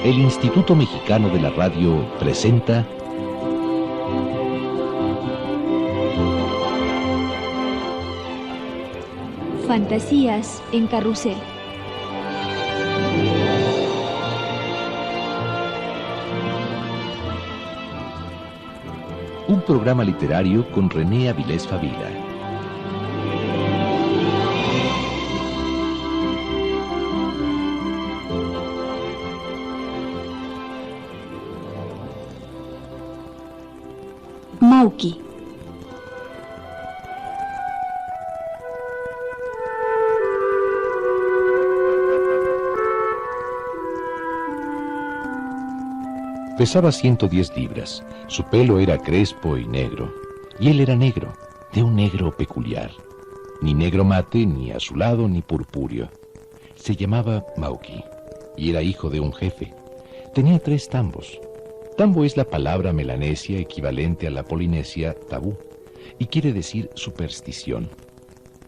El Instituto Mexicano de la Radio presenta Fantasías en Carrusel. Un programa literario con René Avilés Favila. Mauki. Pesaba 110 libras, su pelo era crespo y negro, y él era negro, de un negro peculiar, ni negro mate, ni azulado, ni purpúreo. Se llamaba Mauki, y era hijo de un jefe. Tenía 3 tambos. Tambo es la palabra melanesia equivalente a la polinesia tabú, y quiere decir superstición.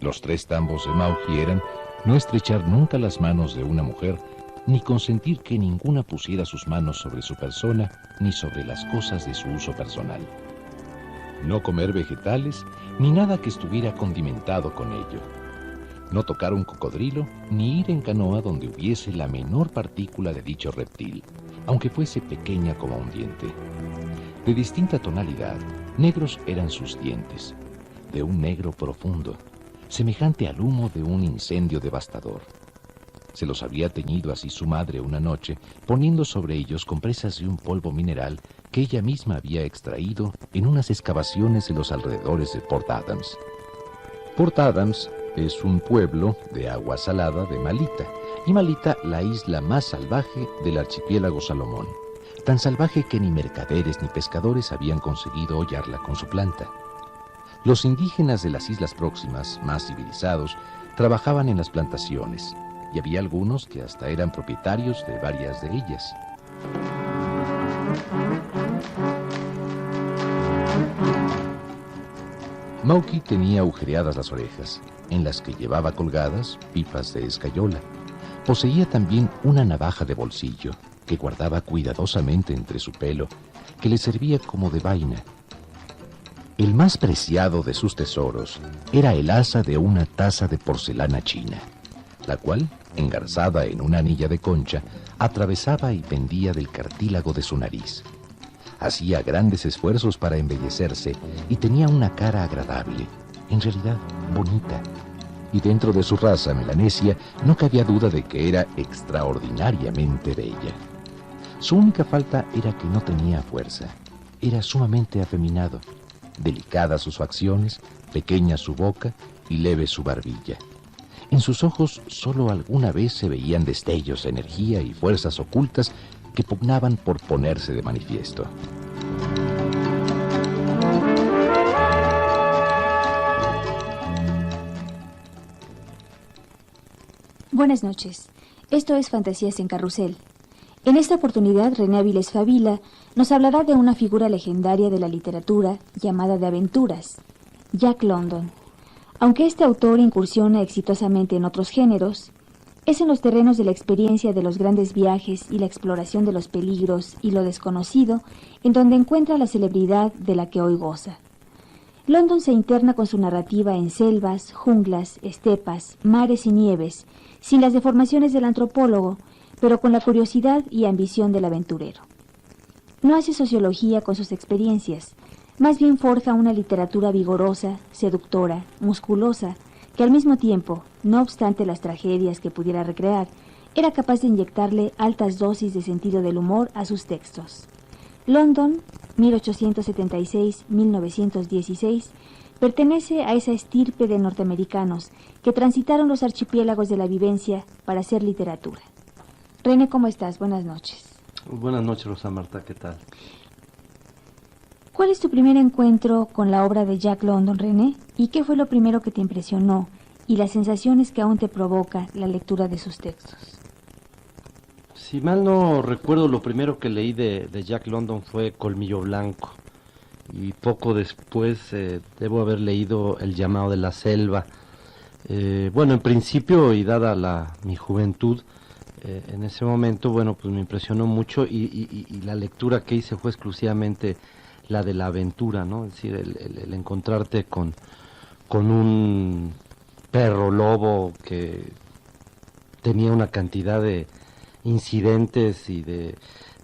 Los 3 tambos de Mauki eran no estrechar nunca las manos de una mujer, ni consentir que ninguna pusiera sus manos sobre su persona, ni sobre las cosas de su uso personal. No comer vegetales, ni nada que estuviera condimentado con ello. No tocar un cocodrilo, ni ir en canoa donde hubiese la menor partícula de dicho reptil, aunque fuese pequeña como un diente. De distinta tonalidad, negros eran sus dientes, de un negro profundo, semejante al humo de un incendio devastador. Se los había teñido así su madre una noche, poniendo sobre ellos compresas de un polvo mineral que ella misma había extraído en unas excavaciones en los alrededores de Port Adams. Port Adams es un pueblo de agua salada de Malita, y Malita la isla más salvaje del archipiélago Salomón, tan salvaje que ni mercaderes ni pescadores habían conseguido hollarla con su planta. Los indígenas de las islas próximas, más civilizados, trabajaban en las plantaciones, y había algunos que hasta eran propietarios de varias de ellas. Mauki tenía agujereadas las orejas, en las que llevaba colgadas pipas de escayola. Poseía también una navaja de bolsillo, que guardaba cuidadosamente entre su pelo, que le servía como de vaina. El más preciado de sus tesoros era el asa de una taza de porcelana china, la cual, engarzada en una anilla de concha, atravesaba y pendía del cartílago de su nariz. Hacía grandes esfuerzos para embellecerse y tenía una cara agradable, en realidad bonita. Y dentro de su raza melanesia no cabía duda de que era extraordinariamente bella. Su única falta era que no tenía fuerza. Era sumamente afeminado, delicadas sus facciones, pequeña su boca y leve su barbilla. En sus ojos solo alguna vez se veían destellos de energía y fuerzas ocultas que pugnaban por ponerse de manifiesto. Buenas noches. Esto es Fantasías en Carrusel. En esta oportunidad, René Avilés Favila nos hablará de una figura legendaria de la literatura llamada de aventuras, Jack London. Aunque este autor incursiona exitosamente en otros géneros, es en los terrenos de la experiencia de los grandes viajes y la exploración de los peligros y lo desconocido en donde encuentra la celebridad de la que hoy goza. London se interna con su narrativa en selvas, junglas, estepas, mares y nieves, sin las deformaciones del antropólogo, pero con la curiosidad y ambición del aventurero. No hace sociología con sus experiencias, más bien forja una literatura vigorosa, seductora, musculosa, que al mismo tiempo, no obstante las tragedias que pudiera recrear, era capaz de inyectarle altas dosis de sentido del humor a sus textos. London, 1876-1916, pertenece a esa estirpe de norteamericanos que transitaron los archipiélagos de la vivencia para hacer literatura. René, ¿cómo estás? Buenas noches. Buenas noches, Rosa Marta, ¿qué tal? ¿Cuál es tu primer encuentro con la obra de Jack London, René? ¿Y qué fue lo primero que te impresionó y las sensaciones que aún te provoca la lectura de sus textos? Si mal no recuerdo, lo primero que leí de Jack London fue Colmillo Blanco. Y poco después debo haber leído El llamado de la selva. Bueno, en principio, y dada mi juventud, en ese momento, bueno, pues me impresionó mucho y la lectura que hice fue exclusivamente la de la aventura, ¿no? Es decir, el encontrarte con un perro lobo que tenía una cantidad de incidentes y de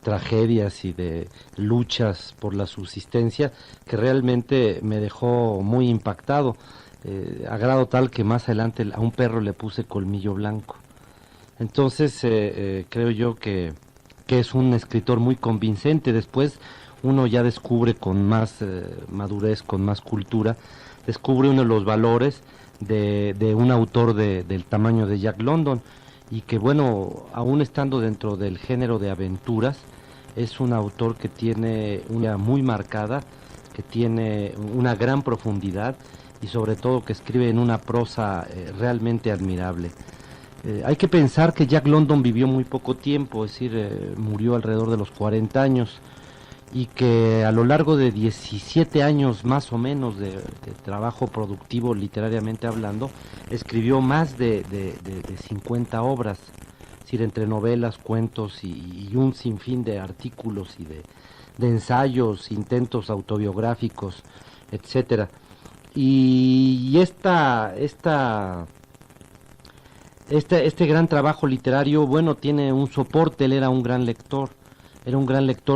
tragedias y de luchas por la subsistencia que realmente me dejó muy impactado, a grado tal que más adelante a un perro le puse Colmillo Blanco. Entonces creo yo que es un escritor muy convincente. Después uno ya descubre con más madurez, con más cultura, descubre uno de los valores de un autor del tamaño de Jack London, y que bueno, aún estando dentro del género de aventuras, es un autor que tiene una muy marcada, que tiene una gran profundidad y sobre todo que escribe en una prosa realmente admirable. Hay que pensar que Jack London vivió muy poco tiempo, es decir, murió alrededor de los 40 años, y que a lo largo de 17 años más o menos de trabajo productivo literariamente hablando, escribió más de 50 obras, es decir, entre novelas, cuentos y un sinfín de artículos y de ensayos, intentos autobiográficos, etcétera. Y este gran trabajo literario, bueno, tiene un soporte. Él era un gran lector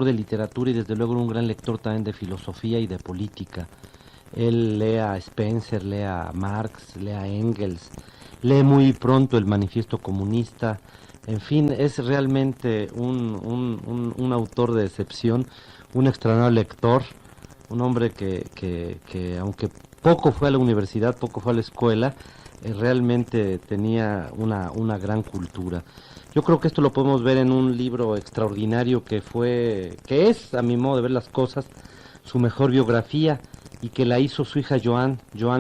de literatura y desde luego un gran lector también de filosofía y de política. Él lee a Spencer, lee a Marx, lee a Engels, lee muy pronto el Manifiesto Comunista. En fin, es realmente un autor de excepción, un extraordinario lector, un hombre que aunque poco fue a la universidad, poco fue a la escuela, realmente tenía una gran cultura. Yo creo que esto lo podemos ver en un libro extraordinario que es, a mi modo de ver las cosas, su mejor biografía, y que la hizo su hija Joan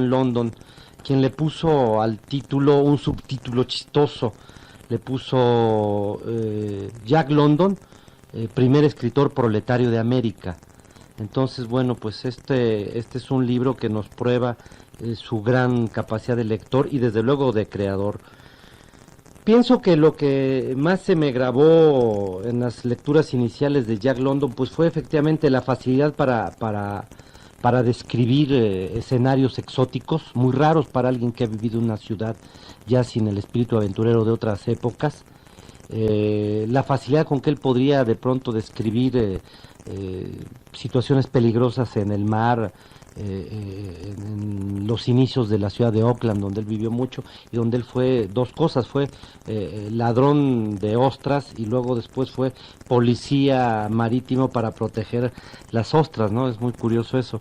London, quien le puso al título un subtítulo chistoso. Le puso Jack London, primer escritor proletario de América. Entonces, bueno, pues este es un libro que nos prueba su gran capacidad de lector y desde luego de creador. Pienso que lo que más se me grabó en las lecturas iniciales de Jack London pues fue efectivamente la facilidad para describir escenarios exóticos, muy raros para alguien que ha vivido en una ciudad ya sin el espíritu aventurero de otras épocas. La facilidad con que él podría de pronto describir situaciones peligrosas en el mar, en los inicios de la ciudad de Oakland, donde él vivió mucho y donde él fue dos cosas: fue ladrón de ostras y luego después fue policía marítimo para proteger las ostras, ¿no? Es muy curioso eso.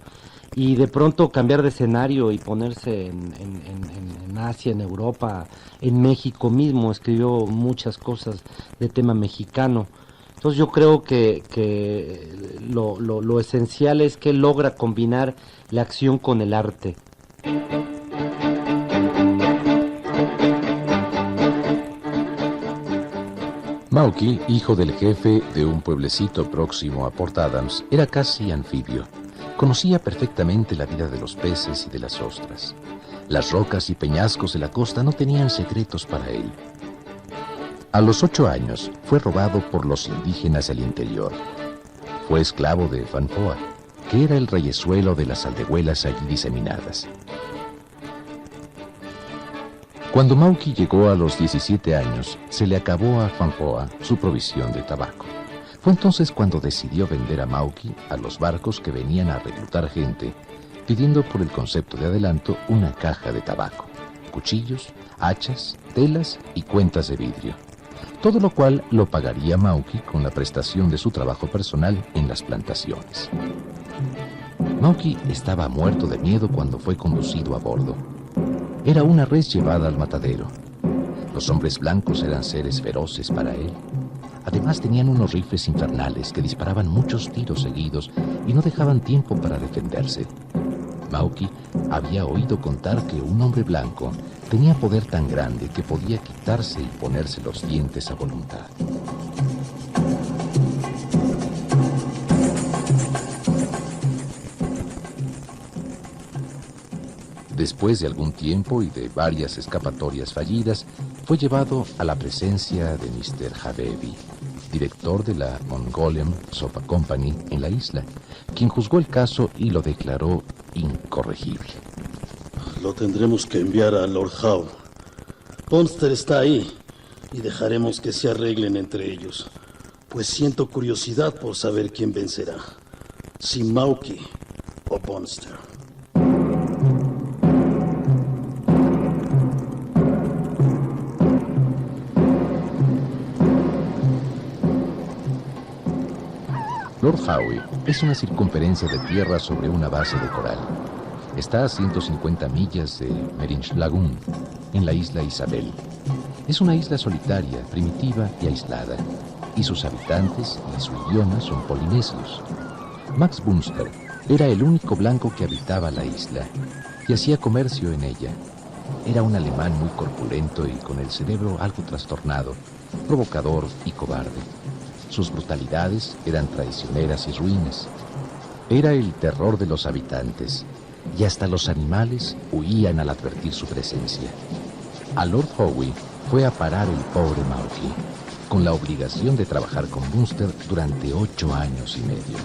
Y de pronto cambiar de escenario y ponerse en Asia, en Europa, en México mismo, escribió muchas cosas de tema mexicano. Entonces yo creo que lo esencial es que él logra combinar la acción con el arte. Mauky, hijo del jefe de un pueblecito próximo a Port Adams, era casi anfibio. Conocía perfectamente la vida de los peces y de las ostras. Las rocas y peñascos de la costa no tenían secretos para él. A los 8 años fue robado por los indígenas del interior. Fue esclavo de Fanfoa, que era el reyezuelo de las aldehuelas allí diseminadas. Cuando Mauky llegó a los 17 años, se le acabó a Fanfoa su provisión de tabaco. Fue entonces cuando decidió vender a Mauky a los barcos que venían a reclutar gente, pidiendo por el concepto de adelanto una caja de tabaco, cuchillos, hachas, telas y cuentas de vidrio. Todo lo cual lo pagaría Mauky con la prestación de su trabajo personal en las plantaciones. Mauky estaba muerto de miedo cuando fue conducido a bordo. Era una res llevada al matadero. Los hombres blancos eran seres feroces para él. Además tenían unos rifles infernales que disparaban muchos tiros seguidos y no dejaban tiempo para defenderse. Mauky había oído contar que un hombre blanco tenía poder tan grande que podía quitarse y ponerse los dientes a voluntad. Después de algún tiempo y de varias escapatorias fallidas, fue llevado a la presencia de Mr. Habebi, director de la Mongolian Soap Company en la isla, quien juzgó el caso y lo declaró incorregible. Lo tendremos que enviar a Lord Howe. Bonster está ahí y dejaremos que se arreglen entre ellos, pues siento curiosidad por saber quién vencerá, si Mauki o Bonster. Lord Howe es una circunferencia de tierra sobre una base de coral. Está a 150 millas de Merinch Lagoon, en la isla Isabel. Es una isla solitaria, primitiva y aislada, y sus habitantes y su idioma son polinesios. Max Bunster era el único blanco que habitaba la isla y hacía comercio en ella. Era un alemán muy corpulento y con el cerebro algo trastornado, provocador y cobarde. Sus brutalidades eran traicioneras y ruines. Era el terror de los habitantes, y hasta los animales huían al advertir su presencia. A Lord Howe fue a parar el pobre Mauki, con la obligación de trabajar con Bunster durante 8 años y medio.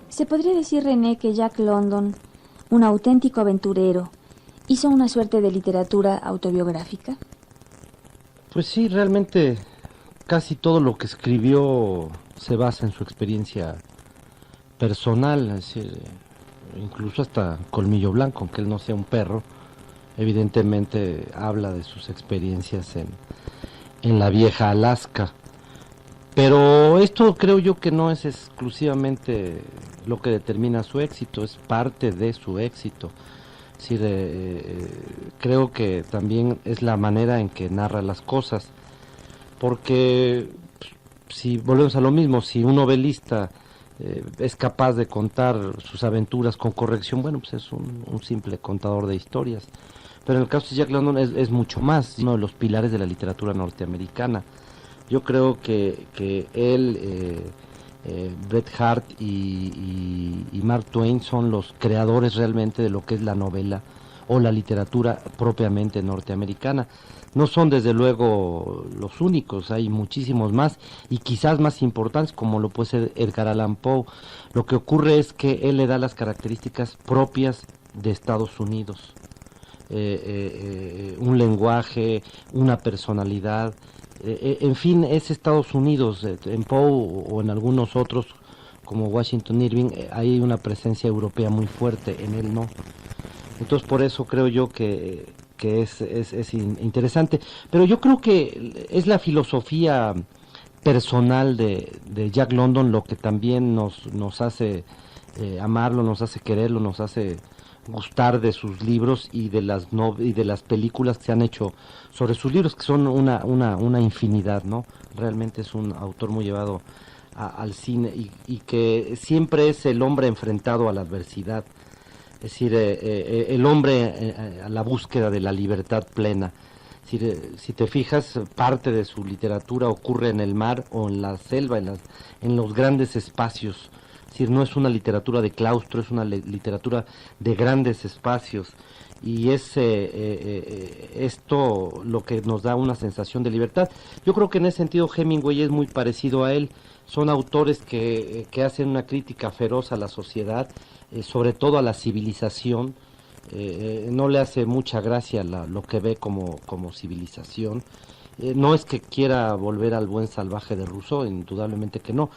Se podría decir, René, que Jack London, un auténtico aventurero, hizo una suerte de literatura autobiográfica. Pues sí, realmente casi todo lo que escribió se basa en su experiencia personal, es decir, incluso hasta Colmillo Blanco, aunque él no sea un perro, evidentemente habla de sus experiencias en la vieja Alaska. Pero esto creo yo que no es exclusivamente lo que determina su éxito, es parte de su éxito. Es decir, creo que también es la manera en que narra las cosas, porque si volvemos a lo mismo, si un novelista es capaz de contar sus aventuras con corrección, bueno, pues es un simple contador de historias. Pero en el caso de Jack London es mucho más, uno de los pilares de la literatura norteamericana. Yo creo que él, Bret Harte y Mark Twain son los creadores realmente de lo que es la novela o la literatura propiamente norteamericana. No son desde luego los únicos, hay muchísimos más y quizás más importantes, como lo puede ser Edgar Allan Poe. Lo que ocurre es que él le da las características propias de Estados Unidos, un lenguaje, una personalidad. En fin, es Estados Unidos. En Poe o en algunos otros como Washington Irving hay una presencia europea muy fuerte, en él no. Entonces por eso creo yo que es interesante, pero yo creo que es la filosofía personal de Jack London lo que también nos hace amarlo, nos hace quererlo, nos hace gustar de sus libros y de las películas que se han hecho sobre sus libros, que son una infinidad, ¿no? Realmente es un autor muy llevado al cine y que siempre es el hombre enfrentado a la adversidad, es decir, el hombre a la búsqueda de la libertad plena. Es decir, si te fijas, parte de su literatura ocurre en el mar o en la selva, en los grandes espacios. Es decir, no es una literatura de claustro, es una literatura de grandes espacios, y es esto lo que nos da una sensación de libertad. Yo creo que en ese sentido Hemingway es muy parecido a él. Son autores que hacen una crítica feroz a la sociedad, sobre todo a la civilización. No le hace mucha gracia lo que ve como civilización. No es que quiera volver al buen salvaje de Rousseau, indudablemente que no.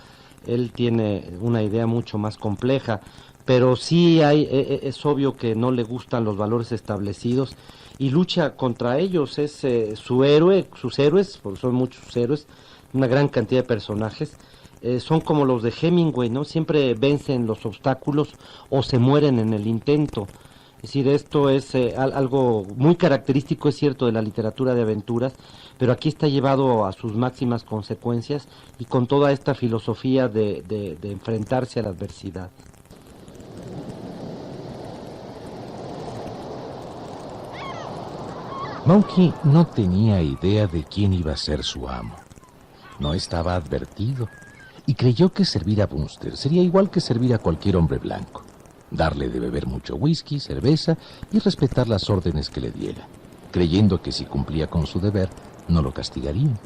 Él tiene una idea mucho más compleja, pero sí es obvio que no le gustan los valores establecidos y lucha contra ellos. Es sus héroes, porque son muchos héroes, una gran cantidad de personajes, son como los de Hemingway, ¿no? Siempre vencen los obstáculos o se mueren en el intento. Es decir, esto es algo muy característico, es cierto, de la literatura de aventuras, pero aquí está llevado a sus máximas consecuencias y con toda esta filosofía de enfrentarse a la adversidad. Mauki no tenía idea de quién iba a ser su amo. no estaba advertido y creyó que servir a Bunster sería igual que servir a cualquier hombre blanco. Darle de beber mucho whisky, cerveza y respetar las órdenes que le diera, creyendo que si cumplía con su deber, no lo castigarían.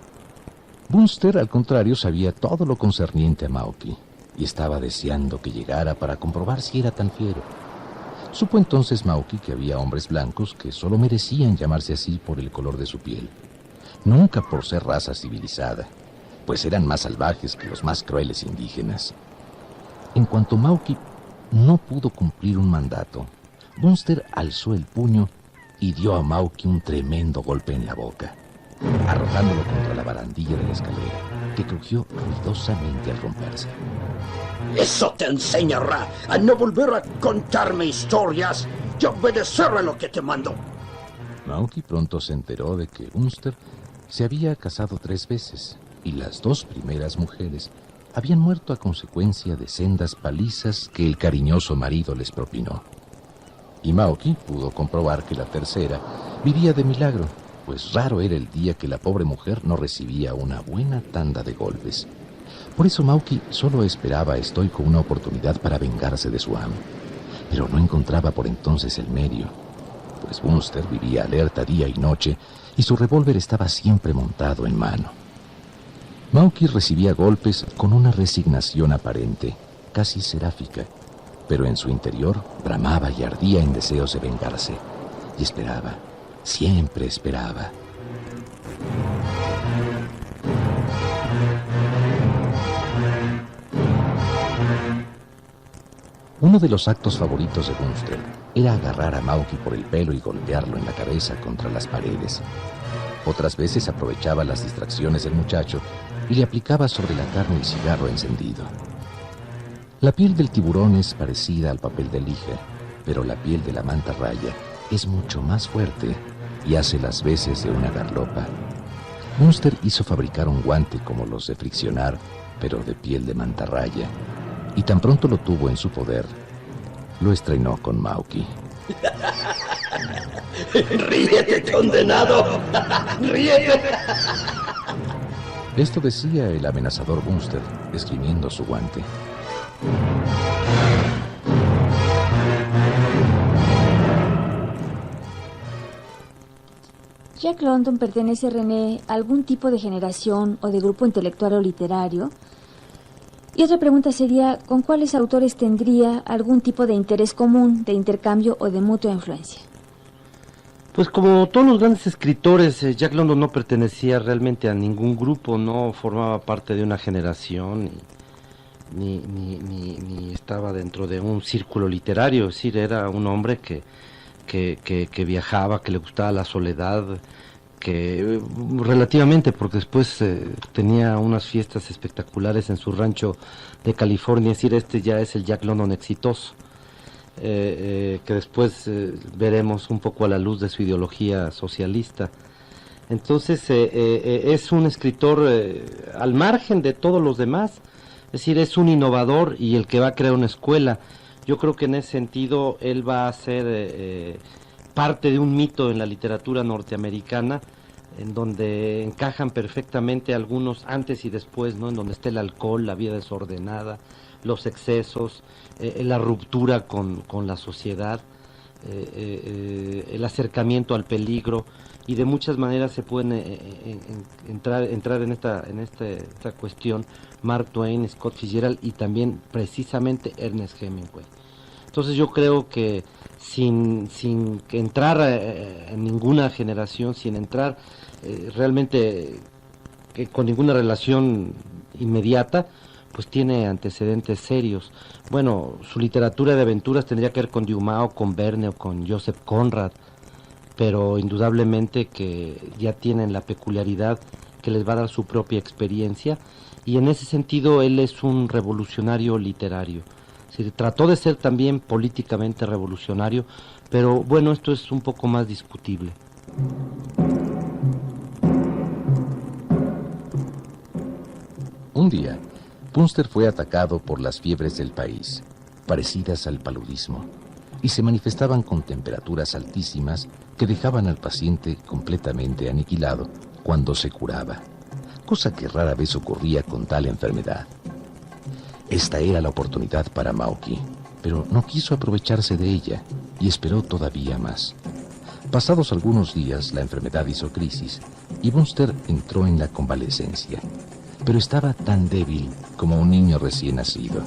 Bunster, al contrario, sabía todo lo concerniente a Mauky y estaba deseando que llegara para comprobar si era tan fiero. Supo entonces Mauky que había hombres blancos que solo merecían llamarse así por el color de su piel, nunca por ser raza civilizada, pues eran más salvajes que los más crueles indígenas. En cuanto Mauky no pudo cumplir un mandato, Bunster alzó el puño y dio a Mauky un tremendo golpe en la boca, arrojándolo contra la barandilla de la escalera, que crujió ruidosamente al romperse. Eso te enseñará a no volver a contarme historias y obedecer a lo que te mando. Mauky pronto se enteró de que Bunster se había casado 3 veces y las 2 primeras mujeres habían muerto a consecuencia de sendas palizas que el cariñoso marido les propinó. Y Mauky pudo comprobar que la tercera vivía de milagro, pues raro era el día que la pobre mujer no recibía una buena tanda de golpes. Por eso Mauky solo esperaba estoico una oportunidad para vengarse de su amo, pero no encontraba por entonces el medio, pues Bunster vivía alerta día y noche y su revólver estaba siempre montado en mano. Mauky recibía golpes con una resignación aparente, casi seráfica, pero en su interior bramaba y ardía en deseos de vengarse, y esperaba, siempre esperaba. Uno de los actos favoritos de Bunster era agarrar a Mauky por el pelo y golpearlo en la cabeza contra las paredes. Otras veces aprovechaba las distracciones del muchacho y le aplicaba sobre la carne el cigarro encendido. La piel del tiburón es parecida al papel de lija, pero la piel de la mantarraya es mucho más fuerte y hace las veces de una garlopa. Bunster hizo fabricar un guante como los de friccionar, pero de piel de mantarraya, y tan pronto lo tuvo en su poder, lo estrenó con Mauky. ¡Ríete, condenado! ¡Ríete! Esto decía el amenazador Bunster, esgrimiendo su guante. Jack London pertenece, René, a algún tipo de generación o de grupo intelectual o literario. Y otra pregunta sería, ¿con cuáles autores tendría algún tipo de interés común, de intercambio o de mutua influencia? Pues como todos los grandes escritores, Jack London no pertenecía realmente a ningún grupo, no formaba parte de una generación, ni estaba dentro de un círculo literario, es decir, era un hombre que viajaba, que le gustaba la soledad, que relativamente, porque después tenía unas fiestas espectaculares en su rancho de California, es decir, este ya es el Jack London exitoso, que después veremos un poco a la luz de su ideología socialista. Entonces es un escritor al margen de todos los demás, es decir, es un innovador y el que va a crear una escuela. Yo creo que en ese sentido él va a ser parte de un mito en la literatura norteamericana, en donde encajan perfectamente algunos antes y después, ¿no? En donde está el alcohol, la vida desordenada, los excesos, la ruptura con la sociedad, el acercamiento al peligro, y de muchas maneras se pueden entrar en esta cuestión Mark Twain, Scott Fitzgerald y también precisamente Ernest Hemingway. Entonces yo creo que sin entrar en ninguna generación, sin entrar realmente con ninguna relación inmediata, pues tiene antecedentes serios. Bueno, su literatura de aventuras tendría que ver con Dumas o con Verne o con Joseph Conrad, pero indudablemente que ya tienen la peculiaridad que les va a dar su propia experiencia, y en ese sentido él es un revolucionario literario. Es decir, trató de ser también políticamente revolucionario, pero bueno, esto es un poco más discutible. Un día, Bunster fue atacado por las fiebres del país, parecidas al paludismo, y se manifestaban con temperaturas altísimas que dejaban al paciente completamente aniquilado cuando se curaba, cosa que rara vez ocurría con tal enfermedad. Esta era la oportunidad para Mauki, pero no quiso aprovecharse de ella y esperó todavía más. Pasados algunos días, la enfermedad hizo crisis y Bunster entró en la convalecencia, pero estaba tan débil como un niño recién nacido.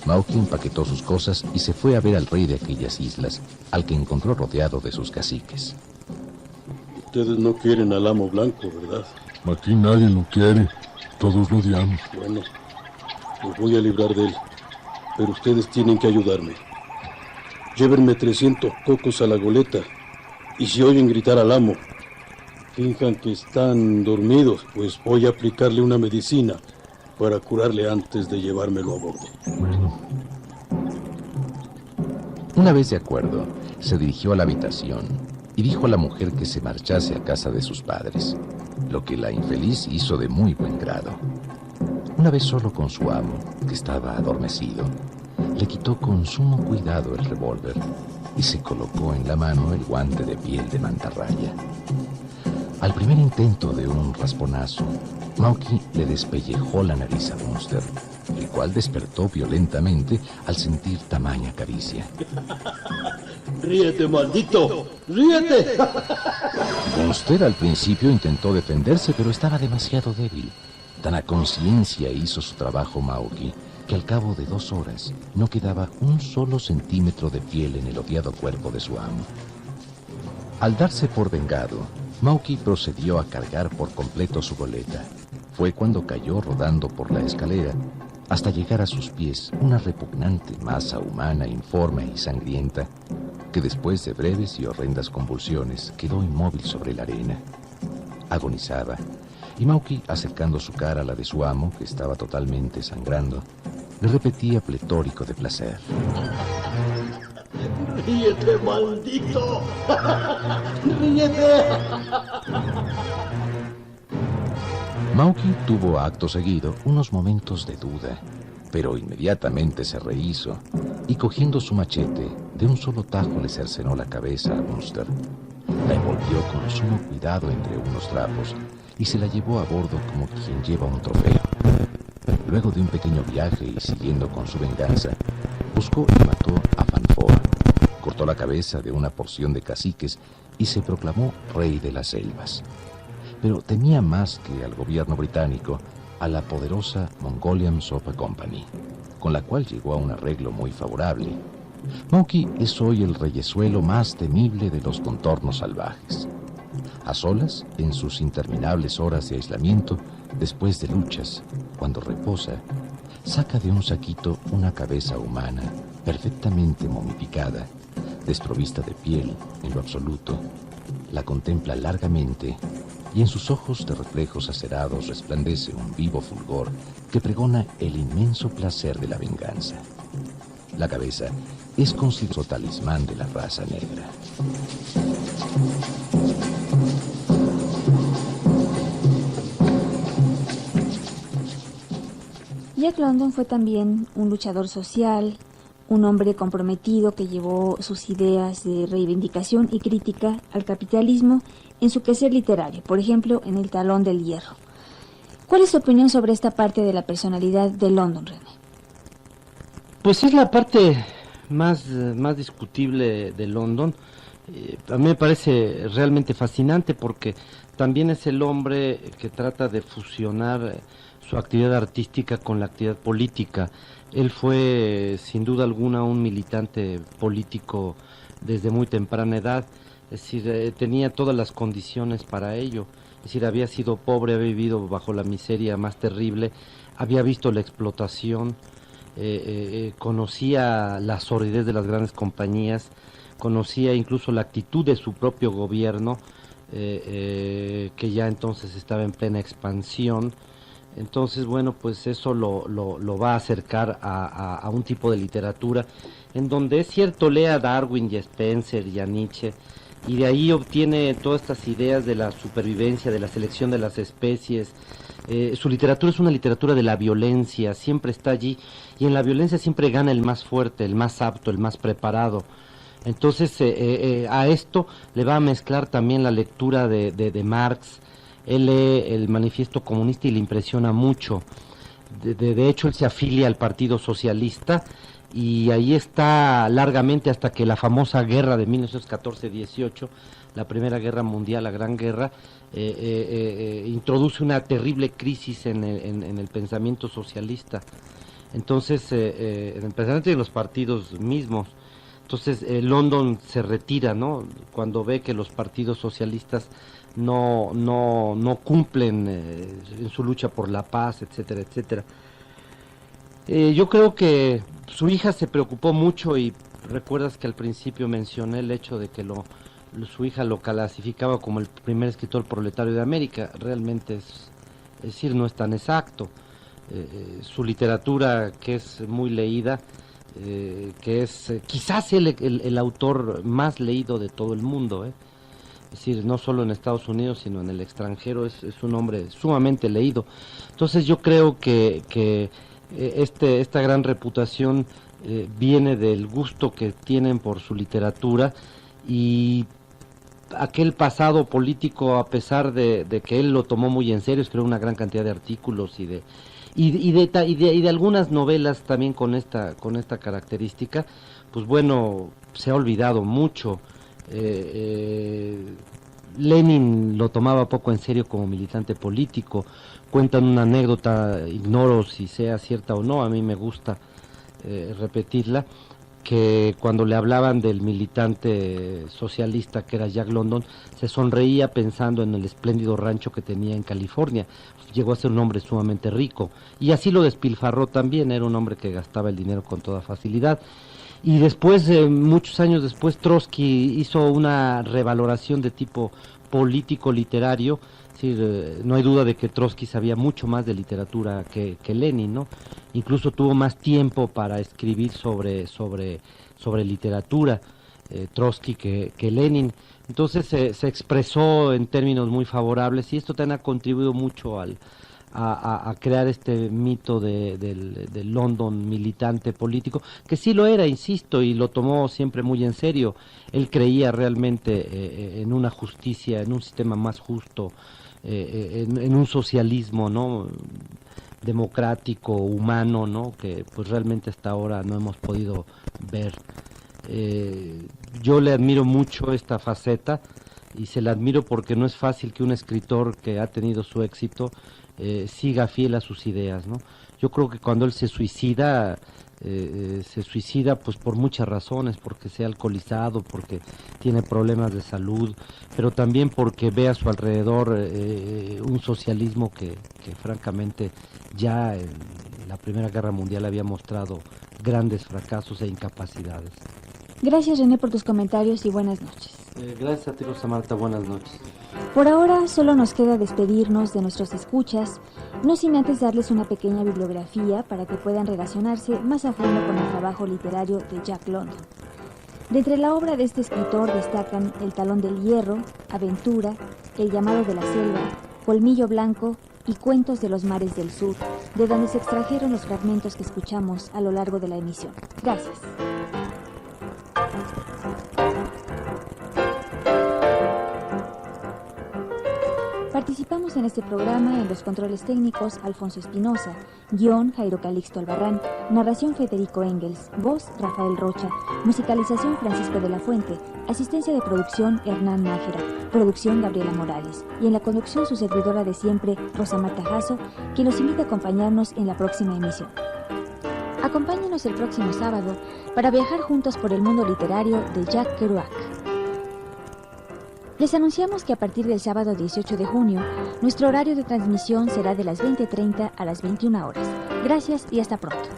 Mauki empaquetó sus cosas y se fue a ver al rey de aquellas islas, al que encontró rodeado de sus caciques. Ustedes no quieren al amo blanco, ¿verdad? Aquí nadie lo quiere, todos lo odiamos. Bueno, los voy a librar de él, pero ustedes tienen que ayudarme. Llévenme 300 cocos a la goleta, y si oyen gritar al amo, finjan que están dormidos, pues voy a aplicarle una medicina para curarle antes de llevármelo a bordo. Bueno, Una vez de acuerdo, se dirigió a la habitación y dijo a la mujer que se marchase a casa de sus padres, lo que la infeliz hizo de muy buen grado. Una vez solo con su amo, que estaba adormecido, le quitó con sumo cuidado el revólver y se colocó en la mano el guante de piel de mantarraya. Al primer intento de un rasponazo, Mauki le despellejó la nariz a Bunster, el cual despertó violentamente al sentir tamaña caricia. ¡Ríete, maldito! ¡Ríete! Bunster al principio intentó defenderse, pero estaba demasiado débil. Tan a conciencia hizo su trabajo Mauki, que al cabo de 2 horas no quedaba un solo centímetro de piel en el odiado cuerpo de su amo. Al darse por vengado, Mauki procedió a cargar por completo su goleta. Fue cuando cayó rodando por la escalera, hasta llegar a sus pies una repugnante masa humana, informe y sangrienta, que después de breves y horrendas convulsiones quedó inmóvil sobre la arena. Agonizaba, y Mauki, acercando su cara a la de su amo, que estaba totalmente sangrando, le repetía pletórico de placer: ¡Ríete, maldito! ¡Ríete! Mauki tuvo acto seguido unos momentos de duda, pero inmediatamente se rehizo y, cogiendo su machete, de un solo tajo le cercenó la cabeza a Bunster. La envolvió con sumo cuidado entre unos trapos y se la llevó a bordo como quien lleva un trofeo. Luego de un pequeño viaje y siguiendo con su venganza, buscó y mató a Fanfoa, cortó la cabeza de una porción de caciques y se proclamó rey de las selvas. Pero temía más que al gobierno británico a la poderosa Mongolian Soap Company, con la cual llegó a un arreglo muy favorable. Mauki es hoy el reyezuelo más temible de los contornos salvajes. A solas, en sus interminables horas de aislamiento, después de luchas, cuando reposa, saca de un saquito una cabeza humana, perfectamente momificada, desprovista de piel en lo absoluto, la contempla largamente y en sus ojos de reflejos acerados resplandece un vivo fulgor que pregona el inmenso placer de la venganza. La cabeza es considerado talismán de la raza negra. Jack London fue también un luchador social, un hombre comprometido que llevó sus ideas de reivindicación y crítica al capitalismo en su quehacer literario, por ejemplo, en El Talón del Hierro. ¿Cuál es tu opinión sobre esta parte de la personalidad de London, René? Pues es la parte más discutible de London. A mí me parece realmente fascinante porque también es el hombre que trata de fusionar su actividad artística con la actividad política. Él fue sin duda alguna un militante político desde muy temprana edad, es decir, tenía todas las condiciones para ello. Es decir, había sido pobre, había vivido bajo la miseria más terrible, había visto la explotación, conocía la sordidez de las grandes compañías, conocía incluso la actitud de su propio gobierno, que ya entonces estaba en plena expansión. Entonces, bueno, pues eso lo va a acercar a un tipo de literatura en donde, es cierto, lee a Darwin y a Spencer y a Nietzsche, y de ahí obtiene todas estas ideas de la supervivencia, de la selección de las especies. Su literatura es una literatura de la violencia, siempre está allí, y en la violencia siempre gana el más fuerte, el más apto, el más preparado. Entonces, a esto le va a mezclar también la lectura de Marx, Él lee el Manifiesto Comunista y le impresiona mucho. De hecho, él se afilia al Partido Socialista y ahí está largamente hasta que la famosa guerra de 1914-18, la Primera Guerra Mundial, la Gran Guerra, introduce una terrible crisis en el pensamiento socialista. Entonces, en el pensamiento de los partidos mismos. Entonces, London se retira, ¿no? Cuando ve que los partidos socialistas no cumplen en su lucha por la paz, etcétera, etcétera. Yo creo que su hija se preocupó mucho y recuerdas que al principio mencioné el hecho de que su hija lo clasificaba como el primer escritor proletario de América. Realmente es decir, no es tan exacto. Su literatura, que es muy leída, que es quizás el autor más leído de todo el mundo, Es decir, no solo en Estados Unidos, sino en el extranjero, es un hombre sumamente leído. Entonces yo creo que esta gran reputación viene del gusto que tienen por su literatura y aquel pasado político, a pesar de que él lo tomó muy en serio, escribió una gran cantidad de artículos y de algunas novelas también con esta característica, pues bueno, se ha olvidado mucho. Lenin lo tomaba poco en serio como militante político. Cuentan una anécdota, ignoro si sea cierta o no, a mí me gusta repetirla, que cuando le hablaban del militante socialista que era Jack London, se sonreía pensando en el espléndido rancho que tenía en California. Llegó a ser un hombre sumamente rico y así lo despilfarró también. Era un hombre que gastaba el dinero con toda facilidad. Y después, muchos años después, Trotsky hizo una revaloración de tipo político-literario. Es decir, no hay duda de que Trotsky sabía mucho más de literatura que Lenin, ¿no? Incluso tuvo más tiempo para escribir sobre literatura, Trotsky, que Lenin. Entonces se expresó en términos muy favorables y esto también ha contribuido mucho a crear este mito del London militante político, que sí lo era, insisto, y lo tomó siempre muy en serio. Él creía realmente en una justicia, en un sistema más justo, en un socialismo, ¿no?, democrático, humano, ¿no?, que pues realmente hasta ahora no hemos podido ver. Yo le admiro mucho esta faceta y se la admiro porque no es fácil que un escritor que ha tenido su éxito siga fiel a sus ideas, ¿no? Yo creo que cuando él se suicida pues por muchas razones, porque se ha alcoholizado, porque tiene problemas de salud, pero también porque ve a su alrededor un socialismo que francamente ya en la Primera Guerra Mundial había mostrado grandes fracasos e incapacidades. Gracias, René, por tus comentarios y buenas noches. Gracias a ti, Rosa Marta, buenas noches. Por ahora solo nos queda despedirnos de nuestros escuchas, no sin antes darles una pequeña bibliografía para que puedan relacionarse más a fondo con el trabajo literario de Jack London. De entre la obra de este escritor destacan El talón del hierro, Aventura, El llamado de la selva, Colmillo blanco y Cuentos de los mares del sur, de donde se extrajeron los fragmentos que escuchamos a lo largo de la emisión. Gracias. Participamos en este programa en los controles técnicos Alfonso Espinosa, guión Jairo Calixto Albarrán, narración Federico Engels, voz Rafael Rocha, musicalización Francisco de la Fuente, asistencia de producción Hernán Nájera, producción Gabriela Morales y en la conducción su servidora de siempre Rosa Marta Jasso, quien los invita a acompañarnos en la próxima emisión. Acompáñenos el próximo sábado para viajar juntos por el mundo literario de Jack Kerouac. Les anunciamos que a partir del sábado 18 de junio, nuestro horario de transmisión será de las 20:30 a las 21 horas. Gracias y hasta pronto.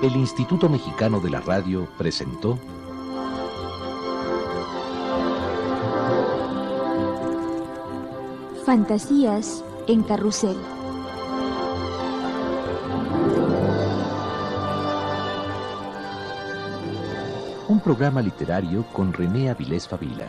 El Instituto Mexicano de la Radio presentó Fantasías en Carrusel. un programa literario con René Avilés Favila.